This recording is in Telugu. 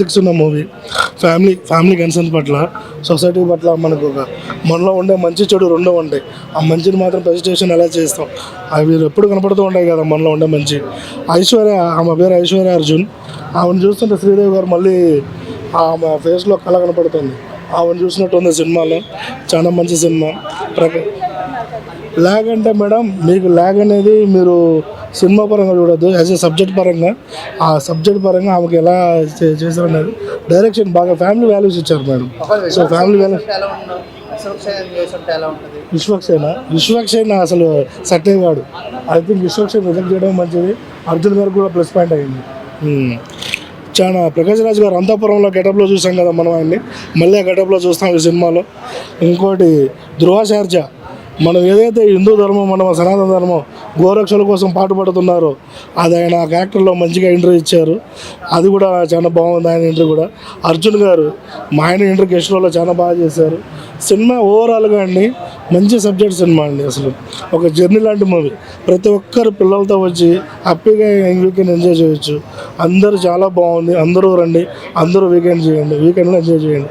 ఉన్న మూవీ ఫ్యామిలీ కన్సర్న్ పట్ల సొసైటీ పట్ల మనకు ఒక మనలో ఉండే మంచి చెడు రెండో ఉంటాయి. ఆ మంచిని మాత్రం ప్రెజెంటేషన్ ఎలా చేస్తాం అవి ఎప్పుడు కనపడుతూ ఉంటాయి కదా మనలో ఉండే మంచి. ఆమె పేరు ఐశ్వర్య అర్జున్. ఆమెను చూస్తుంటే శ్రీదేవి గారు మళ్ళీ ఆమె ఫేస్లో కళ కనపడుతుంది. ఆమెను చూసినట్టు ఉంది సినిమాలో. చాలా మంచి సినిమా. ల్యాగ్ అంటే మేడం మీకు ల్యాగ్ అనేది మీరు సినిమా పరంగా చూడొద్దు, యాజ్ ఏ సబ్జెక్ట్ పరంగా ఆ సబ్జెక్ట్ పరంగా ఆమెకి ఎలా చేశారనేది డైరెక్షన్ బాగా ఫ్యామిలీ వాల్యూస్ ఇచ్చారు madam. So family values Vishwaksena అసలు సెట్ అయ్యాడు. ఐ థింక్ విశ్వక్సేన రిజెక్ట్ చేయడం మంచిది. అర్జున్ గారు కూడా ప్లస్ పాయింట్ అయ్యింది. చాలా ప్రకాష్ రాజ్ గారు అంతఃపురంలో గెటప్లో చూసాం కదా మనం ఆయన్ని, మళ్ళీ ఆ గెటప్లో చూస్తాం ఈ సినిమాలో. ఇంకోటి ధ్రువాచార్య, మనం ఏదైతే హిందూ ధర్మం మన సనాతన ధర్మం గోరక్షల కోసం పాటుపడుతున్నారో అది ఆయన ఆ క్యారెక్టర్లో మంచిగా ఇంటర్వ్యూ ఇచ్చారు. అది కూడా చాలా బాగుంది ఆయన ఇంటర్వ్యూ కూడా. అర్జున్ గారు మా ఆయన ఇంటర్వ్యూ గెస్ట్ రోల్లో చాలా బాగా చేశారు. సినిమా ఓవరాల్గా అండి మంచి సబ్జెక్ట్ సినిమా అండి. అసలు ఒక జర్నీ లాంటి మూవీ. ప్రతి ఒక్కరు పిల్లలతో వచ్చి హ్యాపీగా వీకెండ్ ఎంజాయ్ చేయొచ్చు. అందరూ చాలా బాగుంది. అందరూ రండి, అందరూ వీకెండ్లో ఎంజాయ్ చేయండి.